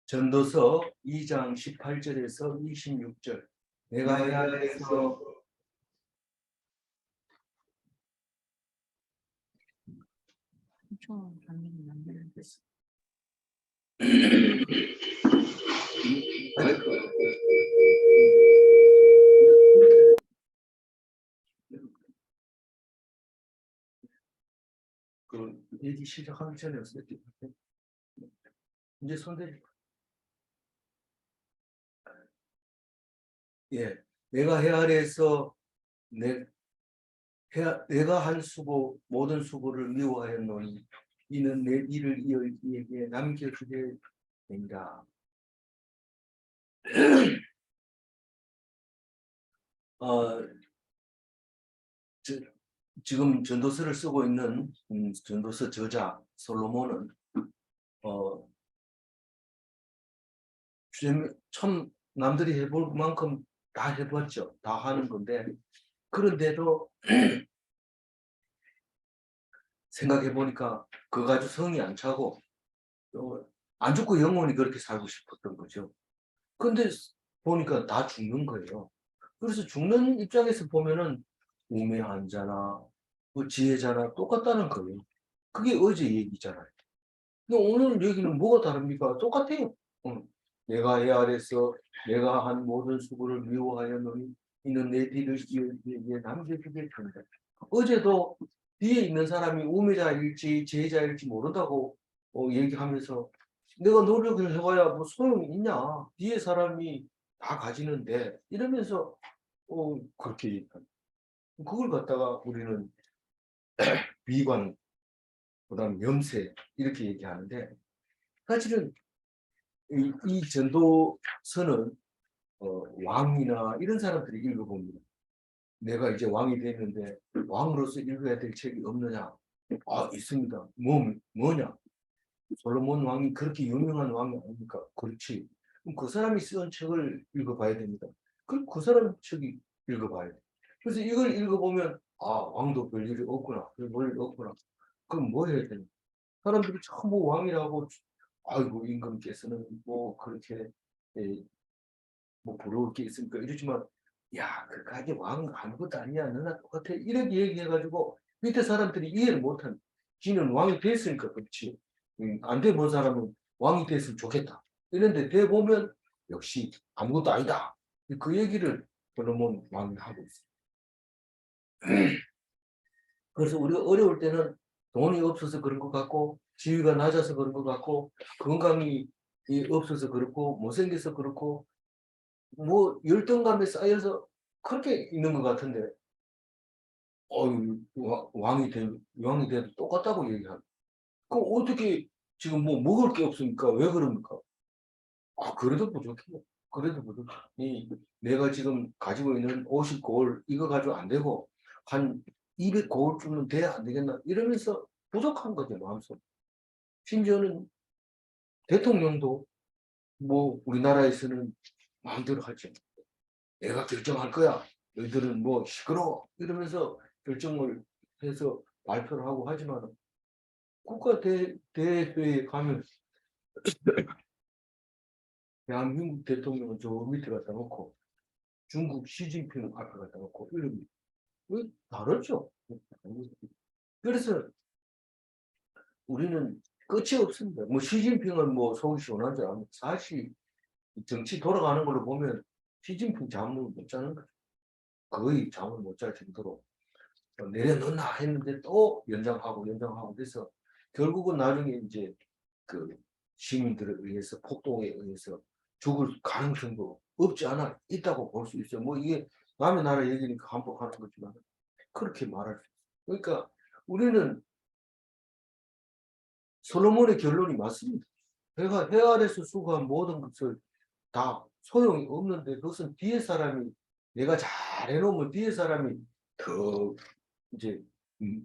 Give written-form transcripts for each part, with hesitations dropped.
전도서 2장 18절에서 26절. 내가 해야해서 그 얘기 시작하기 전에 이제 손대지. 예, 내가 헤아려서 내가 한 수고 모든 수고를 미워하였노니 이는 내 일을 이에게 남겨주게 된다. 지금 전도서를 쓰고 있는 전도서 저자 솔로몬은 참 남들이 해볼 만큼 다 해봤죠. 다 하는 건데 그런데도 생각해 보니까 그거 가지고 성이 안 차고 안 죽고 영원히 그렇게 살고 싶었던 거죠. 근데 보니까 다 죽는 거예요. 그래서 죽는 입장에서 보면은 우매한 자나 뭐 지혜자나 똑같다는 거예요. 그게 어제 얘기잖아요. 근데 오늘 얘기는 뭐가 다릅니까? 똑같아요. 내가 해 아래서 내가 한 모든 수고를 미워하였노니 이는 내 뒤를 이에 남겨주게 된다. 어제도 뒤에 있는 사람이 우매자일지 지혜자일지 모른다고 얘기하면서 내가 노력을 해봐야 뭐 소용이 있냐? 뒤에 사람이 다 가지는데 이러면서 그렇게 얘기합니다. 그걸 갖다가 우리는 비관, 그다음 염세 이렇게 얘기하는데 사실은 이 전도서는 왕이나 이런 사람들이 읽어봅니다. 내가 이제 왕이 됐는데 왕으로서 읽어야 될 책이 없느냐? 아, 있습니다. 뭐냐? 솔로몬 왕이 그렇게 유명한 왕이 아닙니까? 그렇지. 그럼 그 사람이 쓴 책을 읽어봐야 됩니다. 그럼 그 사람 책이 읽어봐야 돼. 그래서 이걸 읽어보면 아, 왕도 별일이 없구나. 별일 없구나. 그럼 뭐 해야 되냐? 사람들이 전부 왕이라고 아이고 임금께서는 뭐 그렇게 에, 뭐 부러울 게 있습니까? 이러지만 야 그까지 왕은 아무것도 아니야 너나 똑같아 이렇게 얘기해가지고 밑에 사람들이 이해를 못한 지는 왕이 됐으니까 그렇지 안 돼 본 사람은 왕이 됐으면 좋겠다 이런데 돼 보면 역시 아무것도 아니다 그 얘기를 솔로몬 왕이 하고 있어요. 그래서 우리가 어려울 때는 돈이 없어서 그런 것 같고 지위가 낮아서 그런 것 같고 건강이 없어서 그렇고 못생겨서 그렇고 뭐 열등감에 쌓여서 그렇게 있는 것 같은데 왕이 돼도 똑같다고 얘기하고 그럼 어떻게 지금 뭐 먹을 게 없습니까? 왜 그럽니까? 아 그래도 부족해요. 그래도 부족해. 내가 지금 가지고 있는 50고을 이거 가지고 안 되고 한 200고을쯤은 돼야 안 되겠나 이러면서 부족한 거죠 마음속. 심지어는 대통령도 뭐 우리나라에서는 마음대로 하죠. 내가 결정할 거야. 너희들은 뭐 시끄러워. 이러면서 결정을 해서 발표를 하고 하지만 국가대회에 가면 대한민국 대통령은 저 밑에 갖다 놓고 중국 시진핑 앞에 갖다 놓고 이러면 왜 다르죠? 그래서 우리는 끝이 없습니다. 뭐 시진핑은 뭐 속이 시원한 줄 아는 사실 정치 돌아가는 걸로 보면 시진핑 잠을 못 자는 거죠. 거의 잠을 못 잘 정도로 내려놓나 했는데 또 연장하고 그래서 결국은 나중에 이제 그 시민들에 의해서 폭동에 의해서 죽을 가능성도 없지 않아 있다고 볼 수 있어요. 뭐 이게 남의 나라 얘기니까 반복하는 거지만 그렇게 말할 수 있어요. 그러니까 우리는 솔로몬의 결론이 맞습니다. 해 아래서 수고한 모든 것을 다 소용이 없는데 그것은 뒤에 사람이 내가 잘 해놓으면 뒤에 사람이 더 이제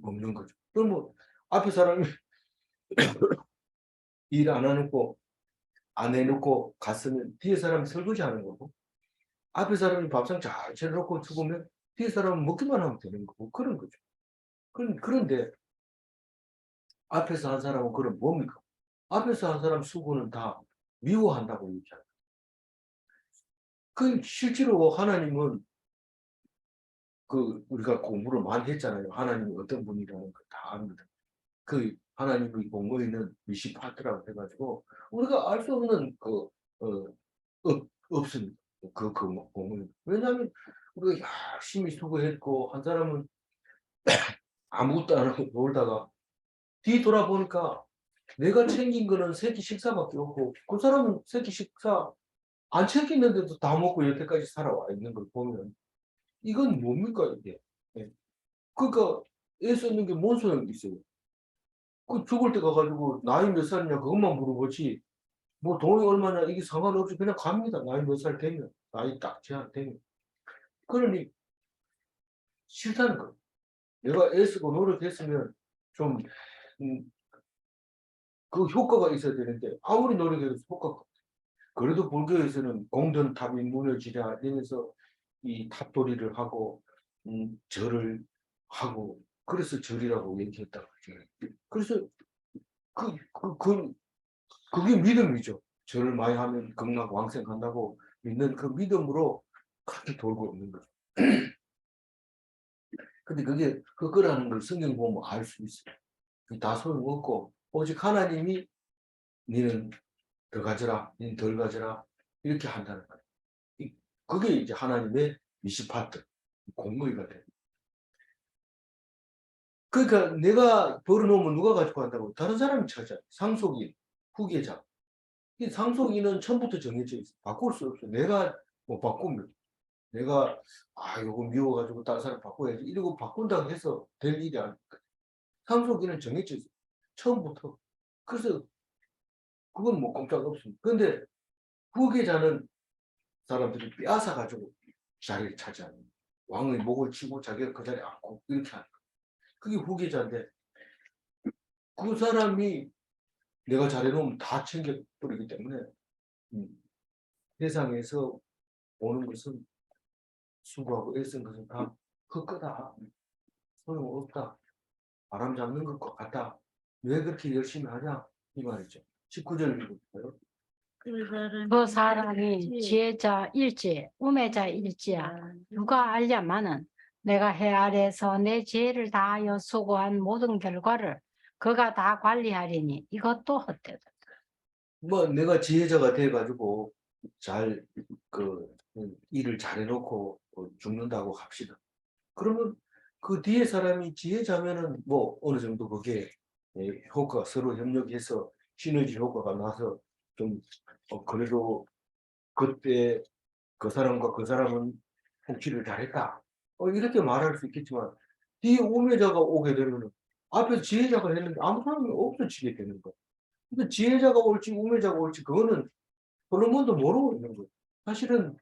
없는 거죠. 그럼 뭐 앞에 사람이 일 안 해놓고 안 해놓고 갔으면 뒤에 사람이 설거지 하는 거고 앞에 사람이 밥상 잘 차려놓고 죽으면 뒤에 사람은 먹기만 하면 되는 거고 그런 거죠. 그런데 앞에서 한 사람은 그럼 뭡니까? 앞에서 한 사람 수고는 다 미워한다고 얘기합니다. 그 실제로 하나님은 그 우리가 공부를 많이 했잖아요. 하나님이 어떤 분이라는 걸 다 압니다. 그 하나님의 공의는 미시파트라고 해가지고 우리가 알 수 없는 없습니다. 그 공의. 왜냐하면 우리가 열심히 수고했고 한 사람은 아무것도 안 하고 놀다가 뒤 돌아보니까 내가 챙긴 거는 새끼 식사밖에 없고 그 사람은 새끼 식사 안 챙겼는데도 다 먹고 여태까지 살아와 있는 걸 보면 이건 뭡니까 이게? 예. 그러니까 애쓰는 게 뭔 소용이 있어요? 그 죽을 때 가가지고 나이 몇 살이냐 그것만 물어보지 뭐 돈이 얼마냐 이게 상관없이 그냥 갑니다. 나이 몇 살 되면 나이 딱 제한되면 그러니 싫다는 거예요. 내가 애쓰고 노력했으면 좀 그 효과가 있어야 되는데 아무리 노력해도 효과가 없어요. 그래도 불교에서는 공든탑이 무너지랴 이러면서 이 탑돌이를 하고 절을 하고 그래서 절이라고 얘기했다고 하죠. 그래서 그게 믿음이죠. 절을 많이 하면 극락왕생한다고 믿는 그 믿음으로 그렇게 돌고 있는 거죠. 근데 그게 그거라는 걸 성경 보면 알 수 있어요. 다 소용없고 오직 하나님이 니는 더 가져라, 니는 덜 가져라 이렇게 한다는 거예요. 그게 이제 하나님의 미시파트 공의가 돼요. 그러니까 내가 벌어놓으면 누가 가지고 간다고? 다른 사람이 찾아. 상속인, 후계자. 이 상속인은 처음부터 정해져 있어. 바꿀 수 없어. 내가 뭐 바꾸면 내가 요거 미워가지고 다른 사람 바꿔야지 이러고 바꾼다고 해서 될 일이 아니야. 상속인은 정해져 있어. 처음부터. 그래서 그건 뭐 꼼짝 없습니다. 그런데 후계자는 사람들이 빼앗아 가지고 자리를 차지하는 거예요. 왕의 목을 치고 자기가 그 자리에 앉고 이렇게 하는 거예요. 그게 후계자인데 그 사람이 내가 잘해놓으면 다 챙겨버리기 때문에 세상에서 오는 것은 수고하고 애쓴 것은 다 헛거다. 소용없다. 바람 잡는 것 같다. 왜 그렇게 열심히 하냐? 이 말이죠. 19절 읽어볼까요? 그 사람이 지혜자일지 우매자일지야 누가 알랴마는 내가 해 아래서 내 지혜를 다하여 수고한 모든 결과를 그가 다 관리하리니 이것도 헛되다. 뭐 내가 지혜자가 돼가지고 잘 일을 잘해놓고 죽는다고 합시다. 그러면 그 뒤에 사람이 지혜자면은 뭐 어느 정도 그게 효과가 서로 협력해서 시너지 효과가 나서 좀 그래도 그때 그 사람과 그 사람은 복지를 잘했다. 이렇게 말할 수 있겠지만 뒤에 우매자가 오게 되면은 앞에 지혜자가 했는데 아무 사람이 없어지게 되는 거야. 근데 지혜자가 올지 우매자가 올지 그거는 솔로몬도 모르고 있는 거예요. 사실은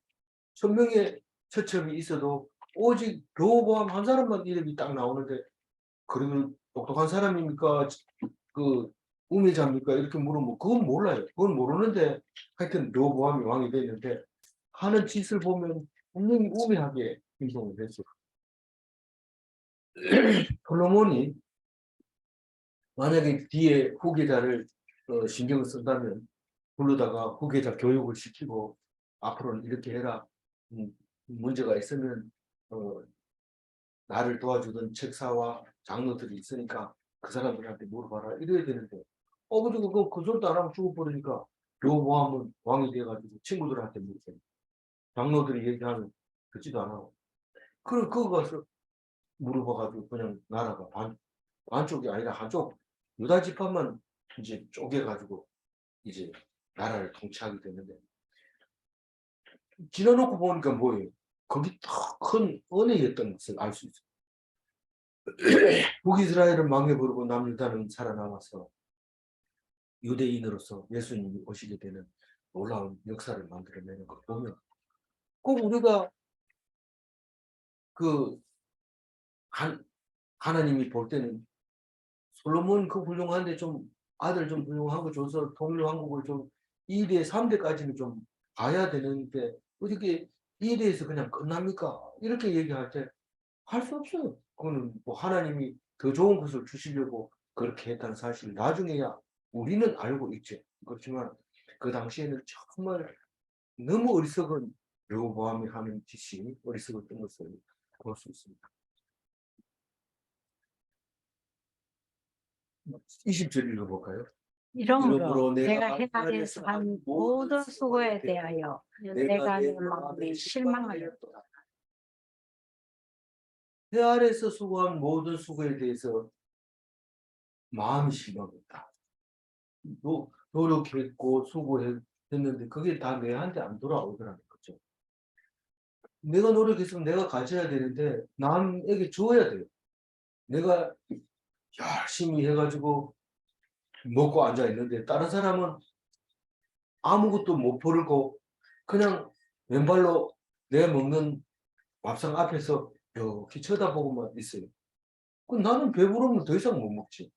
천명의 처첩이 있어도 오직 르호보암 한 사람만 이름이 딱 나오는데 그러면 똑똑한 사람입니까? 그 우매자입니까? 이렇게 물으면 그건 몰라요. 그건 모르는데 하여튼 르호보암이 왕이 됐는데 하는 짓을 보면 분명히 우매하게 행동을 했어요. 솔로몬이 만약에 뒤에 후계자를 신경을 쓴다면 불러다가 후계자 교육을 시키고 앞으로는 이렇게 해라. 문제가 있으면 나를 도와주던 책사와 장로들이 있으니까 그 사람들한테 물어봐라 이래야 되는데 어머니가 그 소리도 안 하고 죽어버리니까 르호보암은 왕이 돼가지고 친구들한테 물었어요. 장로들이 얘기하면 듣지도 안 하고 그거 가서 물어봐가지고 그냥 나라가 반쪽이 아니라 한쪽 유다 지파만 이제 쪼개가지고 이제 나라를 통치하게 됐는데 지나놓고 보니까 뭐예요? 거기 더 큰 은혜였던 것을 알 수 있어요. 북이스라엘은 망해버리고 남유다는 살아남아서 유대인으로서 예수님이 오시게 되는 놀라운 역사를 만들어내는 걸 보면 꼭 우리가 그 하나님이 볼 때는 솔로몬 그 훌륭한데 좀 아들 좀 훌륭한 거 줘서 통일왕국을 좀 2대, 3대까지는 좀 가야 되는데 어떻게 2대에서 그냥 끝납니까? 이렇게 얘기할 때 할 수 없어요. 그거는 뭐 하나님이 더 좋은 것을 주시려고 그렇게 했다는 사실을 나중에야 우리는 알고 있죠. 그렇지만 그 당시에는 정말 너무 어리석은 여로보암이 하는 짓이 어리석었던 것을 볼 수 있습니다. 20절 읽어볼까요? 이러므로 내가 해 아래에서 한 모든 수고에 대하여 내가 내 마음에 실망하였다. 해 아래에서 수고한 모든 수고에 대해서 마음이 실망했다. 노력했고 수고했는데 그게 다 내한테 안 돌아오더라는 거죠. 내가 노력했으면 내가 가져야 되는데 남에게 줘야 돼요. 내가 열심히 해가지고 먹고 앉아 있는데 다른 사람은 아무것도 못 버리고 그냥 왼발로 내 먹는 밥상 앞에서 이렇게 쳐다보고만 있어요. 그럼 나는 배부르면 더 이상 못 먹지.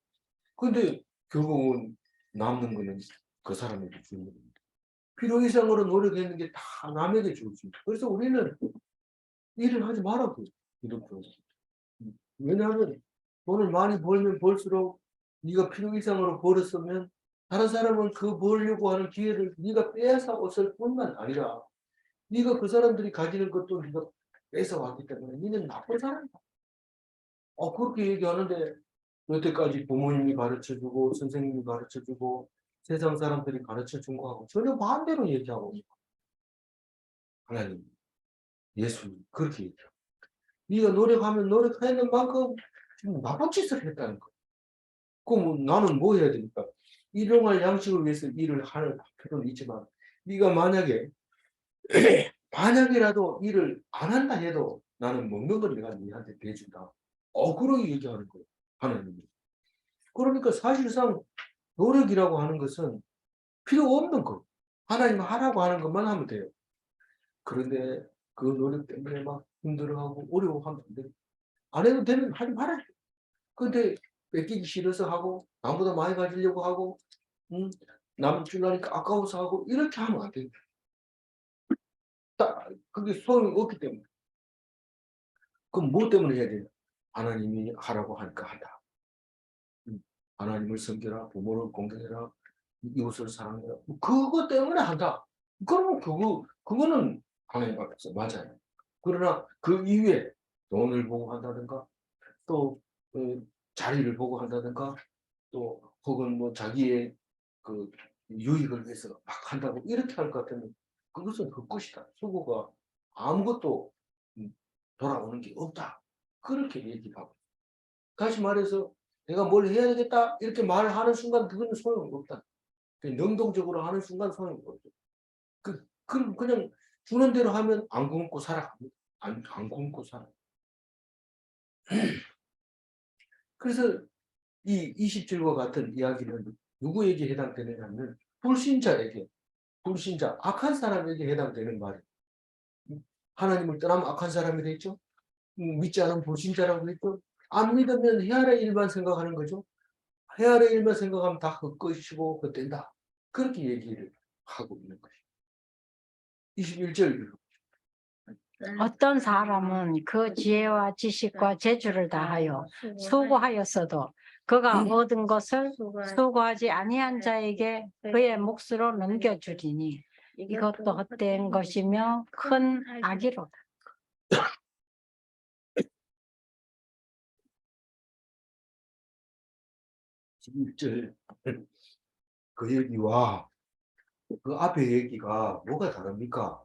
근데 결국은 남는 거는 그 사람에게 주는 겁니다. 필요 이상으로 노력했는 게 다 남에게 주어집니다. 그래서 우리는 일을 하지 말라고 이렇게. 왜냐하면 돈을 많이 벌면 벌수록 네가 필요 이상으로 벌었으면 다른 사람은 그 벌려고 하는 기회를 네가 빼앗아 왔을 뿐만 아니라 네가 그 사람들이 가지는 것도 네가 뺏어 왔기 때문에 너는 나쁜 사람이다. 그렇게 얘기하는데 여태까지 부모님이 가르쳐주고 선생님이 가르쳐주고 세상 사람들이 가르쳐준 거하고 전혀 반대로 얘기하고 하나님, 예수님 그렇게 얘기해요. 네가 노력하면 노력하는 만큼 지금 나쁜 짓을 했다는 거예요. 그럼 나는 뭐 해야 됩니까? 일용할 양식을 위해서 일을 하는 필요는 있지만 네가 만약에 만약이라도 일을 안 한다 해도 나는 먹는 걸 내가 너한테 대준다. 그렇게 얘기하는 거예요. 하나님이. 그러니까 사실상 노력이라고 하는 것은 필요 없는 거. 하나님 하라고 하는 것만 하면 돼요. 그런데 그 노력 때문에 막 힘들어하고 어려워하면 안 돼요. 안 해도 되면 하지 말아요. 근데 뺏기기 싫어서 하고 남보다 많이 가지려고 하고 남 주려니까 아까워서 하고 이렇게 하면 안 돼요. 딱 그게 소용이 없기 때문에. 그럼 뭐 때문에 해야 돼요? 하나님이 하라고 하니까 한다. 하나님을 섬겨라, 부모를 공경해라, 이웃을 사랑해라. 그거 때문에 한다. 그러면 그거는 하나님 앞에서 맞아요. 그러나 그 이후에 돈을 보고 한다든가 또 자리를 보고 한다든가 또 혹은 뭐 자기의 그 유익을 위해서 막 한다고 이렇게 할 것 같으면 그것은 헛것이다. 수고가 아무것도 돌아오는 게 없다. 그렇게 얘기하고. 다시 말해서 내가 뭘 해야 되겠다 이렇게 말을 하는 순간 그거는 소용이 없다. 능동적으로 하는 순간 소용이 없죠. 그냥 주는 대로 하면 안 굶고 살아갑니다. 안 굶고 살아. 그래서 이 20절과 같은 이야기는 누구에게 해당되느냐면 불신자에게, 불신자, 악한 사람에게 해당되는 말이에요. 하나님을 떠나면 악한 사람이 되죠. 믿지 않은 불신자라고 했죠. 안 믿으면 헤아려 일만 생각하는 거죠. 헤아려 일만 생각하면 다 헛것이고 헛된다. 그렇게 얘기를 하고 있는 것이죠. 21절. 어떤 사람은 그 지혜와 지식과 재주를 다하여 수고하였어도 그가 얻은 것을 수고하지 아니한 자에게 그의 몫으로 넘겨주리니 이것도 헛된 것이며 큰 악이로다. 11절. 그 얘기와 그 앞에 얘기가 뭐가 다릅니까?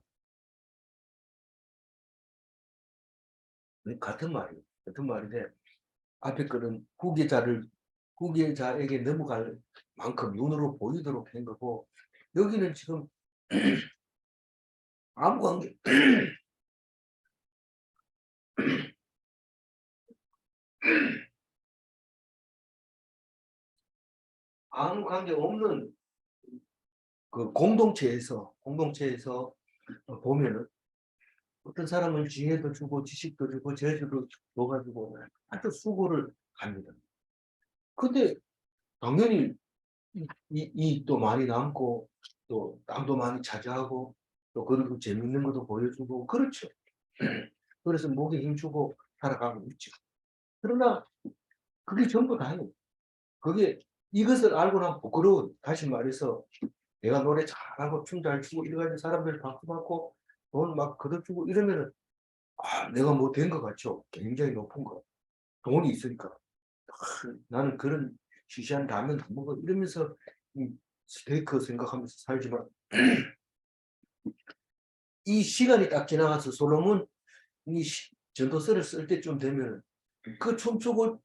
같은 말이에요. 같은 말인데 앞에 거는 후계자에게 넘어갈 만큼 눈으로 보이도록 한 거고 여기는 지금 아무 관계 아무 관계 없는 그 공동체에서 보면은 어떤 사람은 지혜도 주고 지식도 주고 재주도 줘가지고 아주 수고를 합니다. 근데 당연히 이익도 많이 남고 또 땅도 많이 차지하고 또 그리고 재밌는 것도 보여주고 그렇죠. 그래서 목에 힘주고 살아가고 있죠. 그러나 그게 전부 다예요. 그게 이것을 알고 나면 부끄러워. 다시 말해서 내가 노래 잘하고 춤 잘 추고 이래가지고 사람들 박수 받고 돈 막 거둬주고 이러면은 내가 뭐 된 것 같죠. 굉장히 높은 거. 돈이 있으니까. 나는 그런 시시한 라면 안 먹어 이러면서 스테이크 생각하면서 살지만 이 시간이 딱 지나가서 솔로몬 이 전도서를 쓸 때쯤 되면 그 춤추고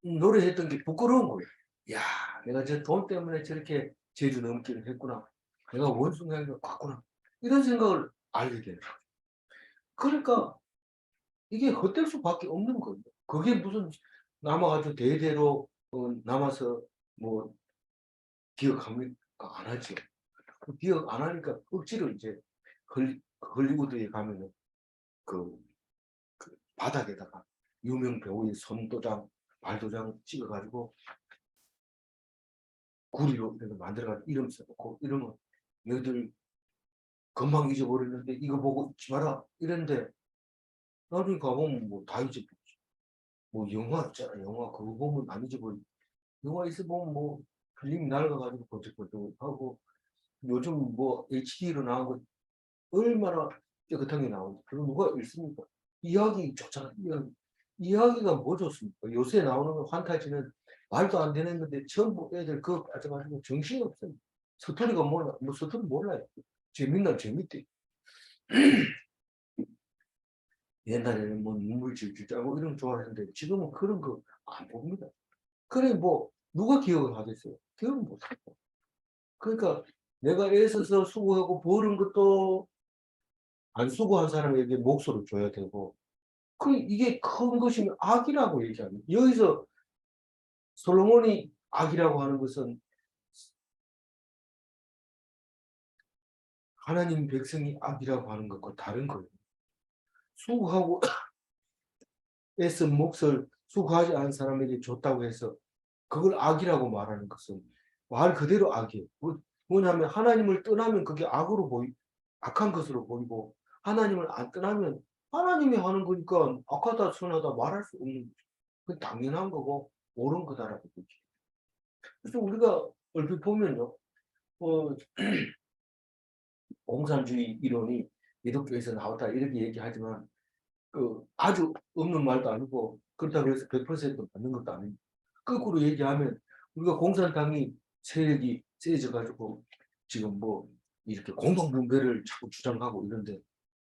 노래했던 게 부끄러운 거예요. 야, 내가 저 돈 때문에 저렇게 제주 넘기를 했구나. 내가 원숭이를 갔구나. 이런 생각을 알게 되는 거예요. 그러니까 이게 헛될 수밖에 없는 거예요. 그게 무슨 남아가지고 대대로 남아서 뭐 기억합니까? 안 하죠. 기억 안 하니까 억지로 이제 헐리우드에 가면은 그, 그 바닥에다가 유명 배우의 손도장, 발도장 찍어가지고 구리로 이렇게 만들어가지고 이름 써놓고 이러면 너희들 금방 잊어버렸는데 이거 보고 잊지 마라 이랬는데 나중에 가보면 뭐 다 잊어버리지. 뭐 영화 있잖아. 영화 그거 보면 안 잊어버리지. 영화 있어 보면 뭐 필름이 낡아가지고 번쩍번쩍하고 요즘 뭐 HD로 나온 거 얼마나 깨끗하게 나오는지 그거 누가 읽습니까? 이야기 좋잖아. 이야기가 뭐 좋습니까? 요새 나오는 거 판타지는 말도 안 되는 건데 전부 애들 그거 빠져가지고 정신이 없어요. 스토리가 뭐냐? 뭐 스토리 몰라요. 재밌나 재밌대. 옛날에는 뭐 눈물 질질 짜고 이런 거 좋아했는데 지금은 그런 거 안 봅니다. 그래 뭐 누가 기억을 하겠어요? 기억은 못하고. 그러니까 내가 애써서 수고하고 버는 것도 안 수고한 사람에게 몫으로 줘야 되고 그 이게 큰 것이면 악이라고 얘기하는 여기서 솔로몬이 악이라고 하는 것은 하나님 백성이 악이라고 하는 것과 다른 거예요. 수고하고 애쓴 몫을 수고하지 않은 사람에게 줬다고 해서 그걸 악이라고 말하는 것은 말 그대로 악이에요. 뭐냐면 하나님을 떠나면 그게 악한 것으로 보이고 하나님을 안 떠나면 하나님이 하는 거니까 악하다 선하다 말할 수 없는 거죠. 그 당연한 거고 옳은 거다라고 보죠. 그래서 우리가 얼핏 보면요, 어, 공산주의 이론이 기독교에서 나왔다 이렇게 얘기하지만 그 아주 없는 말도 아니고 그렇다고 해서 100% 맞는 것도 아니고 거꾸로 얘기하면 우리가 공산당이 세력이 세져 가지고 지금 뭐 이렇게 공동분배를 자꾸 주장하고 이런데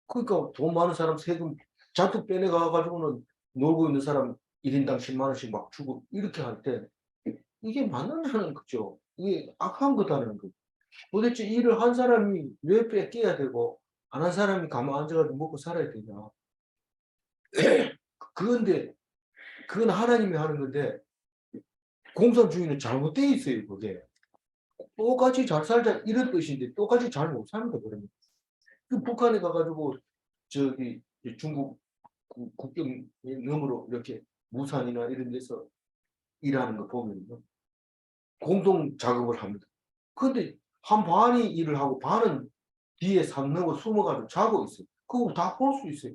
그러니까 돈 많은 사람 세금 잔뜩 빼내가 가지고는 놀고 있는 사람 1인당 10만 원씩 막 주고 이렇게 할 때 이게 맞는다는 거죠. 이게 악한 거다라는 거죠. 도대체 일을 한 사람이 왜 뺏겨야 되고 안 한 사람이 가만 앉아가지고 먹고 살아야 되냐. 그건데 그건 하나님이 하는 건데 공산주의는 잘못되어 있어요. 그게 똑같이 잘 살자 이런 뜻인데 똑같이 잘 못 삽니다. 그러면 그 북한에 가가지고 저기 중국 국경 너머로 이렇게 무산이나 이런 데서 일하는 거 보면요 공동 작업을 합니다. 그런데 한 반이 일을 하고 반은 뒤에 산 넘어 숨어가지고 자고 있어요. 그거 다 볼 수 있어요.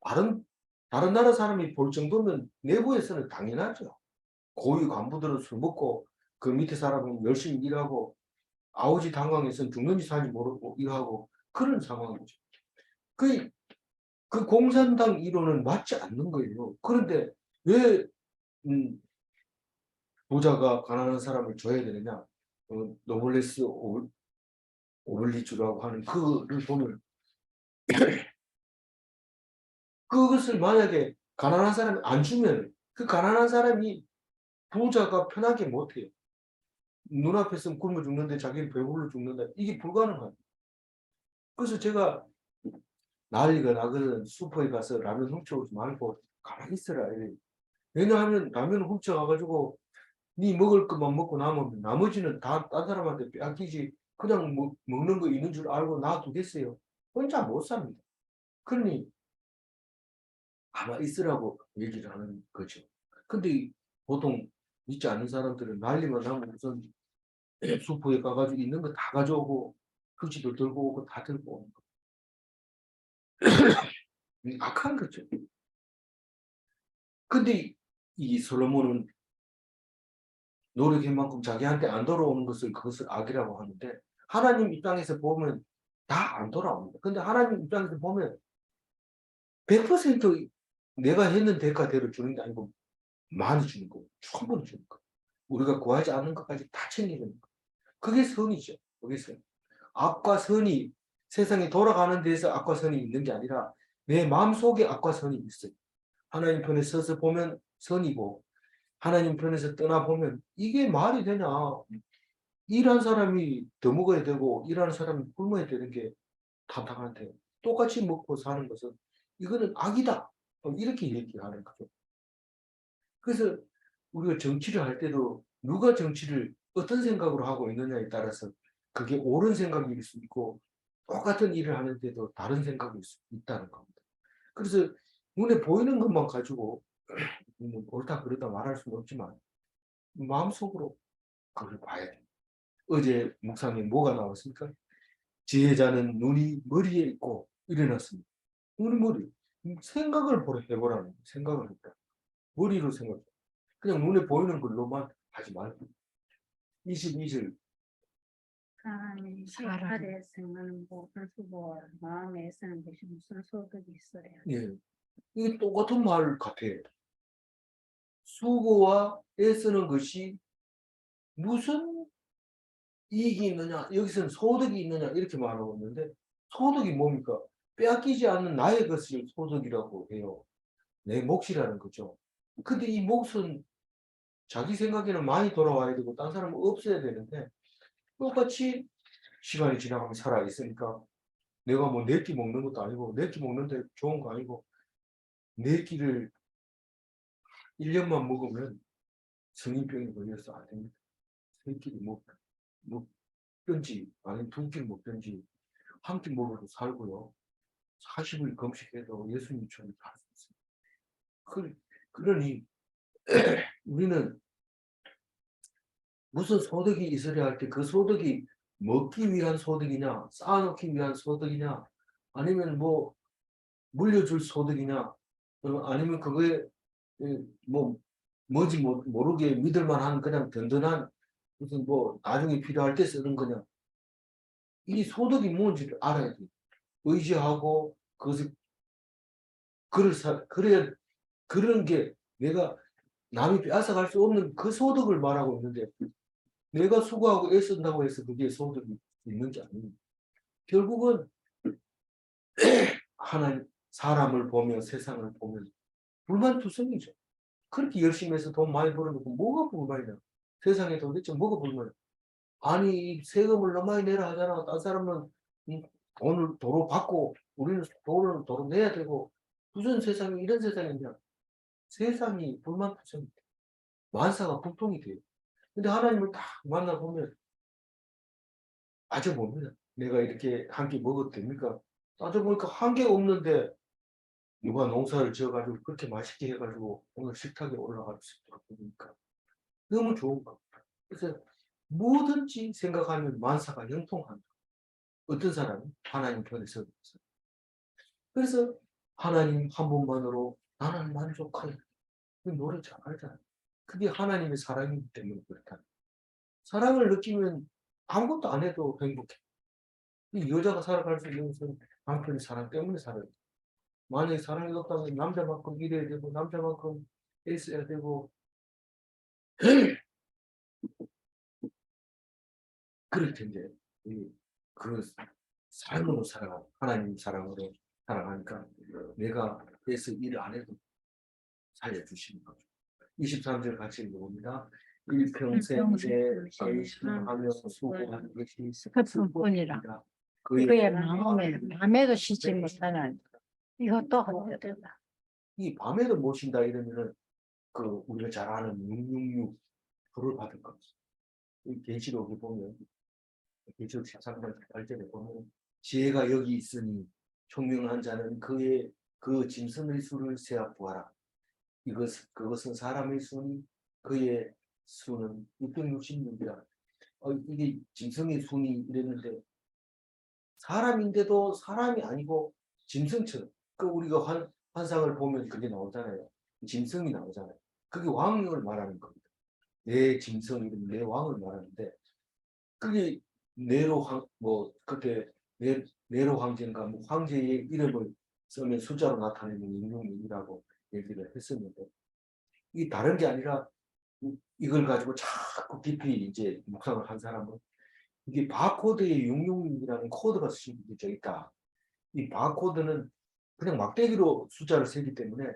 다른 다른 나라 사람이 볼 정도면 내부에서는 당연하죠. 고위 간부들은 술 먹고 그 밑에 사람은 열심히 일하고 아우지 당강에서는 죽는지 사는지 모르고 일하고 그런 상황이죠. 그, 그 공산당 이론은 맞지 않는 거예요. 그런데 왜 부자가 가난한 사람을 줘야 되느냐? 노블레스 오블리주라고 하는 그를 보면 그것을 만약에 가난한 사람이 안 주면 그 가난한 사람이 부자가 편하게 못해요. 눈앞에서 굶어 죽는데 자기는 배불러 죽는다. 이게 불가능해요. 그래서 제가 난리가 나거든. 슈퍼에 가서 라면 훔쳐오지 말고 가만히 있어라. 이래. 왜냐하면 라면 훔쳐가가지고 네 먹을 것만 먹고 남으면 나머지는 다 딴 사람한테 빼앗기지. 그냥 먹는 거 있는 줄 알고 놔두겠어요. 혼자 못 삽니다. 그러니 가만히 있으라고 얘기를 하는 거죠. 근데 보통 믿지 않는 사람들은 난리만 나면 우선 슈퍼에 가가지고 있는 거 다 가져오고 휴지도 들고 오고 다 들고 오는 거. 악한 거죠. 근데 이 솔로몬은 노력한 만큼 자기한테 안 돌아오는 것을 그것을 악이라고 하는데 하나님 입장에서 보면 다 안 돌아옵니다. 근데 하나님 입장에서 보면 100% 내가 했는 대가대로 주는 게 아니고 많이 주는 거고 충분히 주는 거. 우리가 구하지 않는 것까지 다 챙기는 거. 그게 선이죠. 그게 선. 악과 선이 세상에 돌아가는 데서 악과 선이 있는 게 아니라 내 마음속에 악과 선이 있어요. 하나님 편에 서서 보면 선이고 하나님 편에서 떠나보면 이게 말이 되냐. 일한 사람이 더 먹어야 되고 일하는 사람이 굶어야 되는 게 타당한데 똑같이 먹고 사는 것은 이거는 악이다. 이렇게 얘기하는 거죠. 그래서 우리가 정치를 할 때도 누가 정치를 어떤 생각으로 하고 있느냐에 따라서 그게 옳은 생각일 수 있고 똑같은 일을 하는데도 다른 생각일 수 있다는 겁니다. 그래서 눈에 보이는 것만 가지고 뭐 옳다 그르다 말할 수는 없지만 마음속으로 그걸 봐야 돼요. 어제 묵상에 뭐가 나왔습니까? 지혜자는 눈이 머리에 있고 일어났습니다. 눈이 머리. 생각을 해보라는 거예요. 생각을 했다. 머리로 생각해. 그냥 눈에 보이는 걸로만 하지 말고. 22절. 사람이 사람의 생각은 모든 수고 마음에 쓰는 것이 무슨 소득이 있어야 예. 이게 똑같은 말 같아요. 수고와 애쓰는 것이 무슨 이익이 있느냐, 여기서는 소득이 있느냐, 이렇게 말하고 있는데, 소득이 뭡니까? 빼앗기지 않는 나의 것을 소득이라고 해요. 내 몫이라는 거죠. 근데 이 몫은 자기 생각에는 많이 돌아와야 되고, 딴 사람은 없어야 되는데, 똑같이 시간이 지나가면 살아있으니까, 내가 뭐 네 끼 먹는 것도 아니고, 네 끼 먹는데 좋은 거 아니고, 네 끼를 1년만 먹으면 성인병이 걸려서 안 됩니다. 세 끼를 먹든지, 아니면 두 끼를 먹든지, 한 끼 먹어도 살고요. 40일 금식해도 예수님처럼 살 수 있습니다. 그러니, 우리는 무슨 소득이 있어야 할 때 그 소득이 먹기 위한 소득이냐, 쌓아놓기 위한 소득이냐, 아니면 뭐 물려줄 소득이냐, 아니면 그거에 뭐 뭔지 모르게 믿을 만한 그냥 든든한 무슨 뭐 나중에 필요할 때 쓰는 거냐. 이 소득이 뭔지를 알아야 돼. 의지하고 그것을 그래야 그런 게 내가 남이 빼앗아갈 수 없는 그 소득을 말하고 있는데 내가 수고하고 애쓴다고 해서 그게 소득이 있는 게 아닙니다. 결국은 하나님 사람을 보며 세상을 보면 불만투성이죠. 그렇게 열심히 해서 돈 많이 벌어놓고 뭐가 불만이냐. 세상에 도대체 뭐가 불만이냐. 아니 세금을 너무 많이 내라 하잖아. 딴 사람은 돈을 도로 받고 우리는 돈을 도로 내야 되고 무슨 세상이 이런 세상이냐. 세상이 불만투성이 돼. 만사가 불통이 돼요. 근데 하나님을 딱 만나보면 따져봅니다. 내가 이렇게 한 끼 먹어도 됩니까? 따져보니까 한 개 없는데 누가 농사를 지어가지고 그렇게 맛있게 해가지고 오늘 식탁에 올라갈 수 있도록 보니까 너무 좋은 겁니다. 그래서 뭐든지 생각하면 만사가 형통한다. 어떤 사람은 하나님 편에 서서. 그래서 하나님 한 분만으로 나는 만족하네. 그 노래 잘 알잖아요. 그게 하나님의 사랑이기 때문에 그렇다. 사랑을 느끼면 아무것도 안 해도 행복해. 이 여자가 살아갈 수 있는 것은 남편의 사랑 때문에 살아요. 만약에 사랑이 없다면 남자만큼 일해야 되고 남자만큼 애써야 되고 그럴 텐데 그 삶으로 살아가 하나님 사랑으로 살아가니까 내가 애써 일을 안 해도 살려주시는 거죠. 23절 같이 읽어봅니다. 일평생 내 안심하며 수고하는 것이 슬픔뿐이라. 그의 마음에 밤에도 쉬지 못하는 이것도 헛되다. 이 밤에도 못 쉰다 이러면은 그 우리가 잘 아는 666 불을 받을 겁니다. 이 계시록에 보면 계시록 13장 8절에 보면 지혜가 여기 있으니 총명한 자는 그의 그 짐승의 수를 세어 보아라. 그것은 사람의 수니 그의 수는 666이라. 이게 짐승의 수니 이랬는데 사람인데도 사람이 아니고 짐승처럼 그 우리가 환상을 보면 그게 나오잖아요. 짐승이 나오잖아요. 그게 왕을 말하는 겁니다. 내 짐승 이름 내 왕을 말하는데 그게 네로 황뭐 그때 네로 황제인가 뭐 황제의 이름을 쓰면 숫자로 나타내는 인용이라고 얘기를 했었는데 이 다른 게 아니라 이걸 가지고 자꾸 깊이 이제 묵상을 한 사람은 이게 바코드에 666이라는 코드가 심겨져 있다. 이 바코드는 그냥 막대기로 숫자를 세기 때문에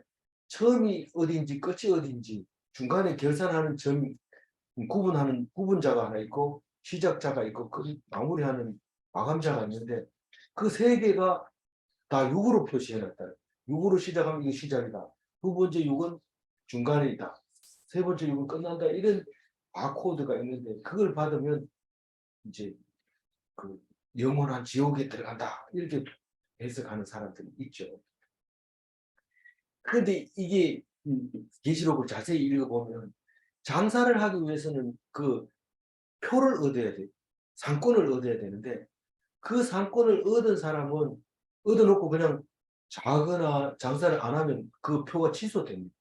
처음이 어딘지 끝이 어딘지 중간에 결산하는 점 구분하는 구분자가 하나 있고 시작자가 있고 그 마무리하는 마감자가 있는데 그 세 개가 다 6으로 표시해놨다. 6으로 시작하면 이게 시작이다. 두 번째 6은 중간에 있다. 세 번째 6은 끝난다. 이런 바코드가 있는데 그걸 받으면 이제 그 영원한 지옥에 들어간다. 이렇게 해석하는 사람들이 있죠. 그런데 이게 계시록을 자세히 읽어보면 장사를 하기 위해서는 그 표를 얻어야 돼. 상권을 얻어야 되는데 그 상권을 얻은 사람은 얻어놓고 그냥 자거나 장사를 안 하면 그 표가 취소됩니다.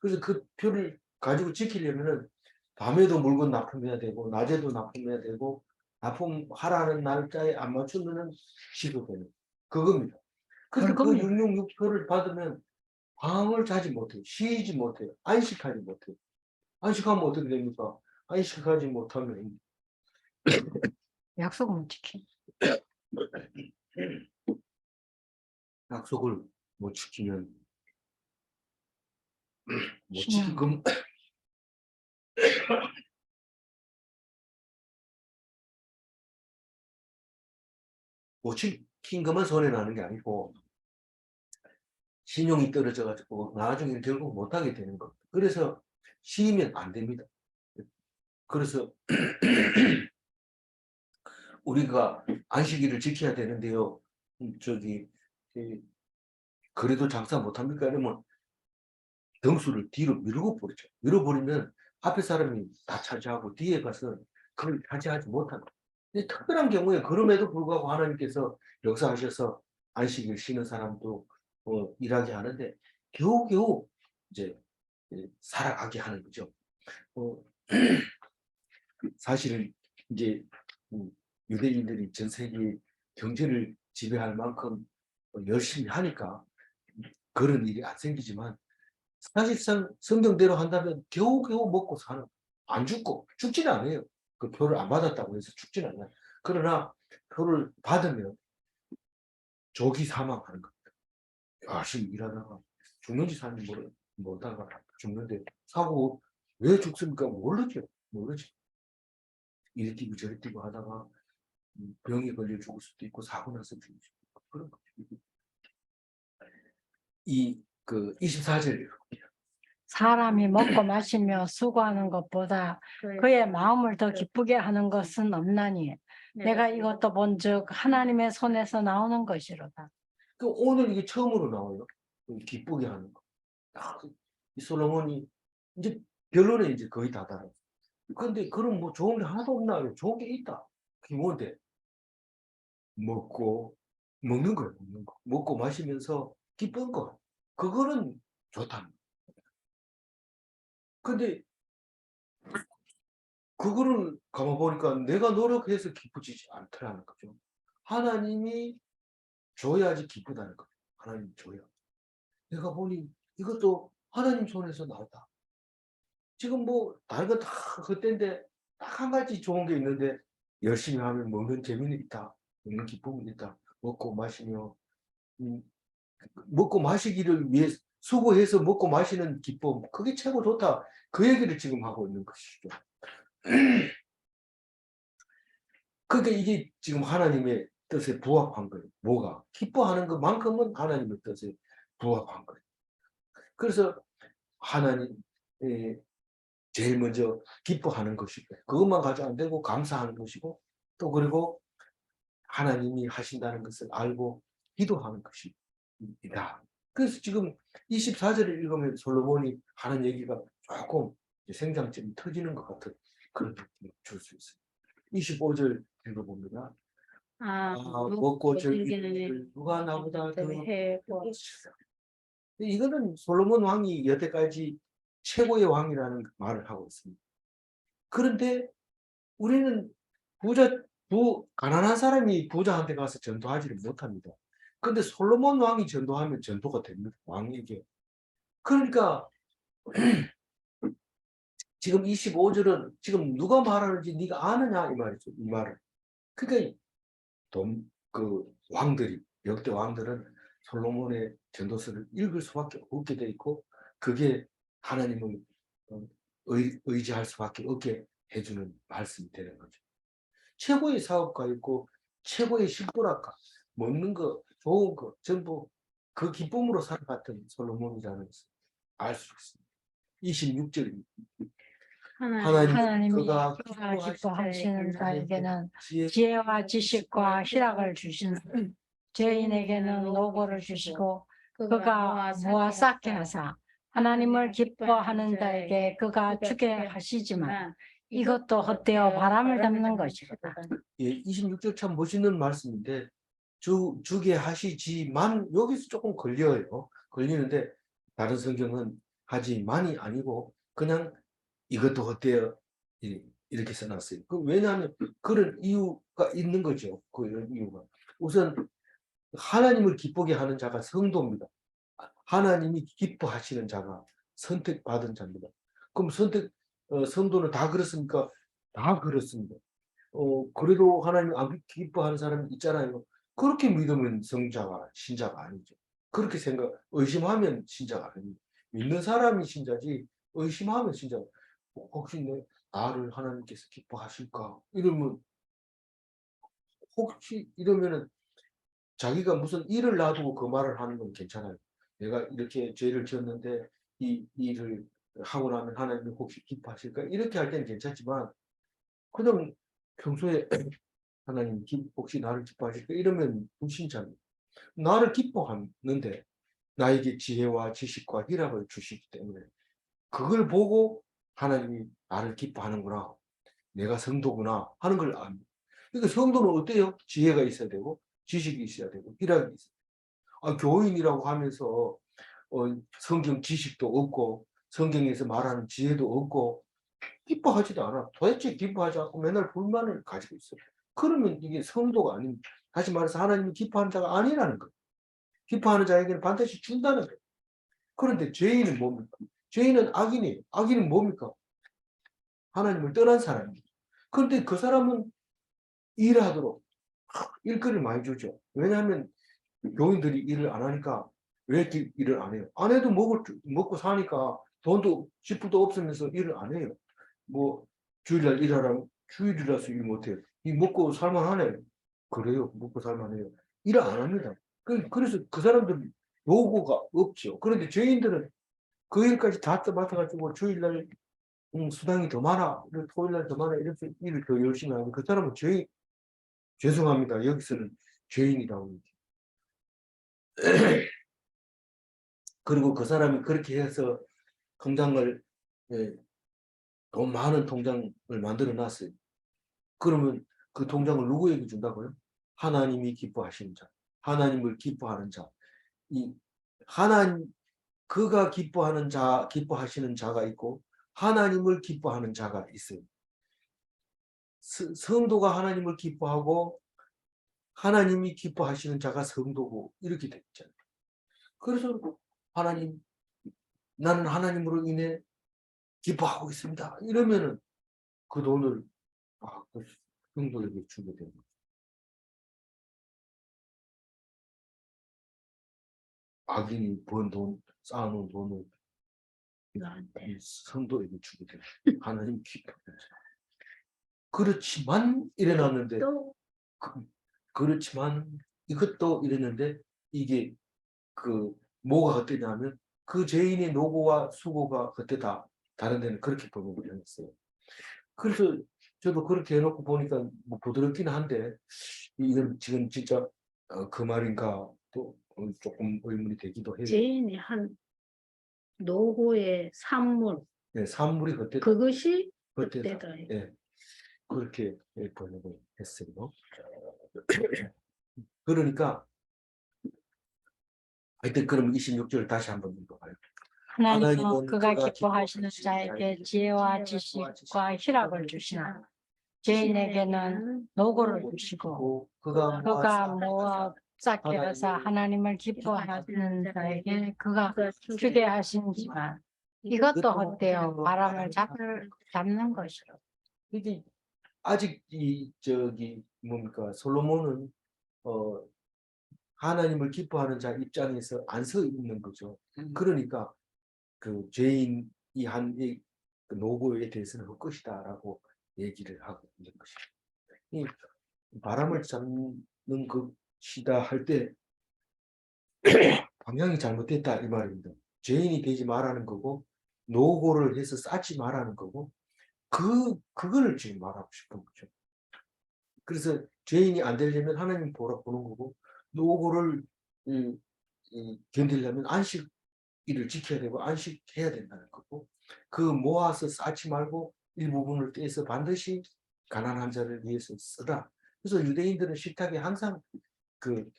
그래서 그 표를 가지고 지키려면은 밤에도 물건 납품해야 되고 낮에도 납품해야 되고 납품하라는 날짜에 안 맞추면은 취소되는 그겁니다. 그래서 그 벌금이요. 666표를 받으면 밤을 자지 못해요. 쉬지 못해요. 안식하지 못해요. 안식하면 어떻게 됩니까? 안식하지 못하면 약속을 못 지키. 약속을 못 지키면 못 신용. 지키금 못 지킨 것만 손해 나는 게 아니고 신용이 떨어져 가지고 나중에 결국 못하게 되는 겁니다. 그래서 쉬면 안 됩니다. 그래서 우리가 안식일을 지켜야 되는데요. 저기 그래도 장사 못합니까? 이러면 등수를 뒤로 밀고 버리죠. 밀어버리면 앞에 사람이 다 차지하고 뒤에 가서 그걸 차지하지 못합니다. 근데 특별한 경우에 그럼에도 불구하고 하나님께서 역사하셔서 안식일 쉬는 사람도 일하게 하는데 겨우겨우 이제 살아가게 하는 거죠. 어, 사실은 이제 유대인들이 전 세계 경제를 지배할 만큼 열심히 하니까 그런 일이 안 생기지만 사실상 성경대로 한다면 겨우겨우 먹고 사는 안 죽고 죽지는 않아요. 그 표를 안 받았다고 해서 죽지는 않아요. 그러나 표를 받으면 조기 사망하는 겁니다. 열심히 일하다가 죽는지 사는지 모르다가 죽는데 사고 왜 죽습니까? 모르죠. 모르죠. 이리 뛰고 저리 뛰고 하다가 병에 걸려 죽을 수도 있고 사고 나서 죽을 수도 있고 그런 거죠. 그 24절 사람이 먹고 마시며 수고하는 것보다 그의 마음을 더 기쁘게 하는 것은 없나니 내가 이것도 본즉 하나님의 손에서 나오는 것이로다. 그 오늘 이게 처음으로 나와요. 기쁘게 하는 거. 이 솔로몬이 이제 결론에 이제 거의 다 달아요. 근데 그럼 뭐 좋은 게 하나도 없나요? 좋은 게 있다. 그게 뭔데? 먹는 거예요. 먹는 거. 먹고 마시면서 기쁜 거. 그거는 좋다. 근데 그거를 가만 보니까 내가 노력해서 기쁘지 않더라는 거죠. 하나님이 줘야지 기쁘다는 거죠. 하나님 줘야. 내가 보니 이것도 하나님 손에서 나왔다. 지금 뭐 다른 거 다 그때인데 딱 한 가지 좋은 게 있는데 열심히 하면 먹는 재미는 있다. 먹는 기쁨은 있다. 먹고 마시며 음, 먹고 마시기를 위해 수고해서 먹고 마시는 기쁨 그게 최고 좋다. 그 얘기를 지금 하고 있는 것이죠. 그러니까 이게 지금 하나님의 뜻에 부합한 거예요. 뭐가? 기뻐하는 것만큼은 하나님의 뜻에 부합한 거예요. 그래서 하나님 제일 먼저 기뻐하는 것이고 그것만 가지고 안 되고 감사하는 것이고 또 그리고 하나님이 하신다는 것을 알고 기도하는 것이다. 그래서 지금 24절을 읽으면 솔로몬이 하는 얘기가 조금 생장점이 터지는 것 같은 그런 느낌을 줄 수 있어요. 25절 읽어봅니다. 먹고 즐기는 누가 나보다 더 이거는 솔로몬 왕이 여태까지 최고의 왕이라는 말을 하고 있습니다. 그런데 우리는 가난한 사람이 부자한테 가서 전도하지를 못합니다. 근데 솔로몬 왕이 전도하면 전도가 됩니다. 왕에게. 그러니까 지금 25절은 지금 누가 말하는지 네가 아느냐 이 말이죠. 이 말을. 그러니까 그 왕들이 역대 왕들은 솔로몬의 전도서를 읽을 수밖에 없게 돼 있고 그게 하나님을 의지할 수밖에 없게 해주는 말씀이 되는 거죠. 최고의 사업가 있고 최고의 식도락가 먹는 거 좋은 거 전부 그 기쁨으로 살아갔던 솔로몬이라는 것을 알 수 있습니다. 26절입니다. 하나님이 그가 그가 기뻐하시는 자에게는 지혜 지혜와 지식과 희락을 주시는 죄인에게는 노고를 주시고 그가 모아 쌓게 하사 하나님을 기뻐하는 자에게 그가 주게 하시지만 이것도 헛되어 바람을 잡는 것이로다. 예, 26절 참 멋있는 말씀인데 주게 하시지만 여기서 조금 걸리는데 다른 성경은 하지만이 아니고 그냥 이것도 헛되어 이렇게 써놨어요. 왜냐하면 그런 이유가 있는 거죠. 그런 이유가 우선 하나님을 기쁘게 하는 자가 성도입니다. 하나님이 기뻐하시는 자가 선택받은 자입니다. 그럼 성도는 다 그렇습니까? 다 그렇습니다. 그래도 하나님 안 기뻐하는 사람이 있잖아요. 그렇게 믿으면 신자가 아니죠. 그렇게 의심하면 신자가 아닙니다. 믿는 사람이 신자지, 의심하면 신자가. 혹시 나를 하나님께서 기뻐하실까? 이러면은 자기가 무슨 일을 놔두고 그 말을 하는 건 괜찮아요. 내가 이렇게 죄를 지었는데 이 일을 하고 나면 하나님이 혹시 기뻐하실까? 이렇게 할 때는 괜찮지만 그냥 평소에 하나님 혹시 나를 기뻐하실까? 이러면 불신자입니다. 나를 기뻐하는데 나에게 지혜와 지식과 희락을 주시기 때문에 그걸 보고 하나님이 나를 기뻐하는구나. 내가 성도구나 하는 걸 압니다. 그러니까 성도는 어때요? 지혜가 있어야 되고 지식이 있어야 되고 희락이 있어야 되고 교인이라고 하면서 성경 지식도 없고 성경에서 말하는 지혜도 없고 기뻐하지도 않아. 도대체 기뻐하지 않고 맨날 불만을 가지고 있어요. 그러면 이게 성도가 아닙니다. 다시 말해서 하나님이 기뻐하는 자가 아니라는 거예요. 기뻐하는 자에게는 반드시 준다는 거예요. 그런데 죄인은 뭡니까? 죄인은 악인이에요. 악인은 뭡니까? 하나님을 떠난 사람입니다. 그런데 그 사람은 일하도록 일거리를 많이 주죠. 왜냐하면 교인들이 일을 안 하니까 왜 일을 안 해요? 안 해도 먹고 사니까 돈도 지불도 없으면서 일을 안 해요. 뭐 주일날 일하라면 주일이라서 일 못해요. 이 먹고 살만하네. 그래요. 먹고 살만해요. 일 안 합니다. 그래서 그 사람들은 노고가 없죠. 그런데 죄인들은 그 일까지 다 맡아가지고 주일날 수당이 더 많아. 토요일날 더 많아. 이렇게 일을 더 열심히 하고 그 사람은 죄송합니다. 여기서는 죄인이라고. 그리고 그 사람이 그렇게 해서 통장을 예, 돈 많은 통장을 만들어 놨어요. 그러면 그 통장을 누구에게 준다고요? 하나님이 기뻐하시는 자, 하나님을 기뻐하는 자, 이 그가 기뻐하시는 자가 있고 하나님을 기뻐하는 자가 있어요. 성도가 하나님을 기뻐하고 하나님이 기뻐하시는 자가 성도고 이렇게 되어 있잖아요. 그래서 나는 하나님으로 인해 기뻐하고 있습니다. 이러면은 그 돈을 그 성도에게 주게 되는 거죠. 악인이 번 돈, 쌓아놓은 돈을 이 성도에게 주게 되는 거죠. 하나님 기뻐하죠. 그렇지만 일어났는데 그렇지만 이것도 이랬는데 이게 뭐가 헛되냐면 그 죄인의 노고와 수고가 헛되다. 다른 데는 그렇게 번역을 해놨어요. 그래서 저도 그렇게 해놓고 보니까 뭐 부드럽긴 한데 이건 지금 진짜 그 말인가 또 조금 의문이 되기도 해요. 죄인이 한 노고의 산물 네, 산물이 헛되다. 그것이 헛되다. 헛되다. 네, 그렇게 번역을 했어요. 그러니까 하여튼 그럼 26절 다시 한번 읽어봐요. 하나님은 그가 그가 기뻐하시는 자에게 지혜와 지식과 희락을 주시나 죄인에게는 노고를 주시고 그가 모아 쌓게 하사 하나님을 기뻐하시는 자에게 그가 주게 하시지만 이것도 헛되어 바람을 잡는 것이로. 이게 아직 이 저기 뭡니까 솔로몬은 하나님을 기뻐하는 자 입장에서 안 서 있는 거죠. 그러니까 그 죄인이 한 이 노고에 대해서는 헛것이다라고 얘기를 하고 있는 것이죠. 이 바람을 잡는 것이다 할 때 방향이 잘못됐다 이 말입니다. 죄인이 되지 말라는 거고 노고를 해서 쌓지 말라는 거고 그거를 지금 말하고 싶은 거죠. 그래서 죄인이 안 되려면 하나님 보는 거고 노고를 견디려면 안식일을 지켜야 되고 안식해야 된다는 거고 그 모아서 쌓지 말고 일부분을 떼서 반드시 가난한 자를 위해서 쓰라. 그래서 유대인들은 식탁에 항상 그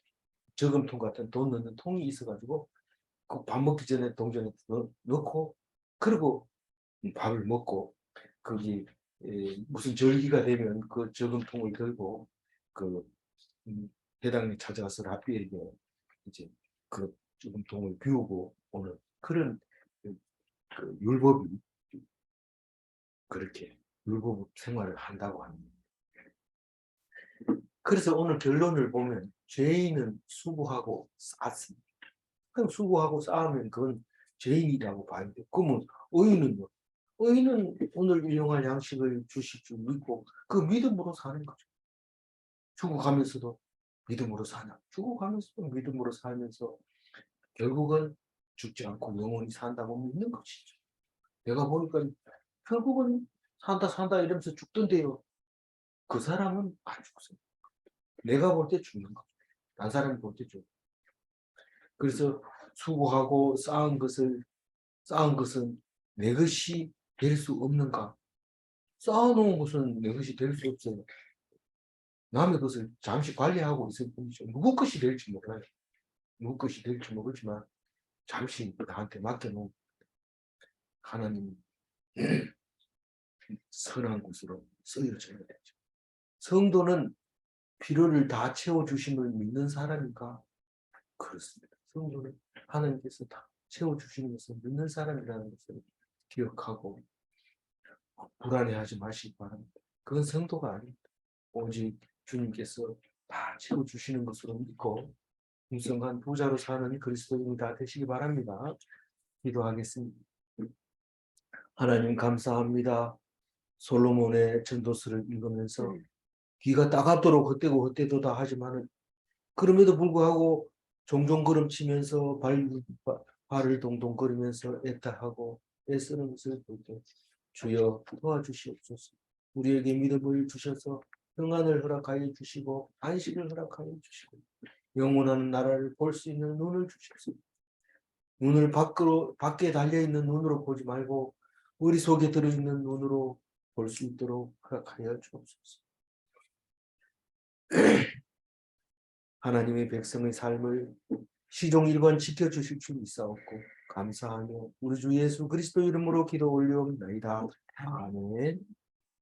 저금통 같은 돈 넣는 통이 있어가지고 그 밥 먹기 전에 동전에 넣고 그리고 밥을 먹고 거기 무슨 절기가 되면 그 저금통을 들고 그 회당에 찾아가서 랍비에게 이제 그 저금통을 비우고 오는 그런 그 율법이 그렇게 율법 생활을 한다고 합니다. 그래서 오늘 결론을 보면 죄인은 수고하고 쌓습니다. 그럼 수고하고 쌓으면 그건 죄인이라고 봐야 돼. 그러면 의인은요? 의인은 오늘 일용할 양식을 주실 줄 믿고 그 믿음으로 사는 거죠. 죽어가면서도 믿음으로 사냐? 죽어가면서도 믿음으로 살면서 결국은 죽지 않고 영원히 산다고 믿는 것이죠. 내가 보니까 결국은 산다 이러면서 죽던데요. 그 사람은 안 죽었어요. 내가 볼 때 죽는 거죠. 딴 사람이 볼 때 죽는 거죠. 그래서 수고하고 쌓은 것은 내 것이 될 수 없는가? 쌓아놓은 것은 내 것이 될 수 없어요. 남의 것을 잠시 관리하고 있을 뿐이죠. 누구 것이 될지 몰라요. 누구 것이 될지 모르지만 잠시 나한테 맡겨놓은 하나님 선한 곳으로 쓰여져야 되죠. 성도는 필요를 다 채워주심을 믿는 사람인가? 그렇습니다. 성도는 하나님께서 다 채워주시는 것을 믿는 사람이라는 것을 기억하고 불안해하지 마시기 바랍니다. 그건 성도가 아닙니다. 오직 주님께서 다 채워주시는 것으로 믿고 풍성한 부자로 사는 그리스도인이 다 되시기 바랍니다. 기도하겠습니다. 하나님 감사합니다. 솔로몬의 전도서를 읽으면서 귀가 따갑도록 헛되고 헛되도다 하지만은 그럼에도 불구하고 종종 걸음치면서 발을 동동거리면서 애타하고 애쓰는 것을 볼 때 주여 도와주시옵소서. 우리에게 믿음을 주셔서 평안을 허락하여 주시고 안식을 허락하여 주시고 영원한 나라를 볼 수 있는 눈을 주십시오. 눈을 밖에 달려있는 눈으로 보지 말고 우리 속에 들어있는 눈으로 볼 수 있도록 허락하여 주옵소서. 하나님의 백성의 삶을 시종 1번 지켜주실 줄 믿사옵고 감사하며 우리 주 예수 그리스도 이름으로 기도 올려옵나이다. 아멘.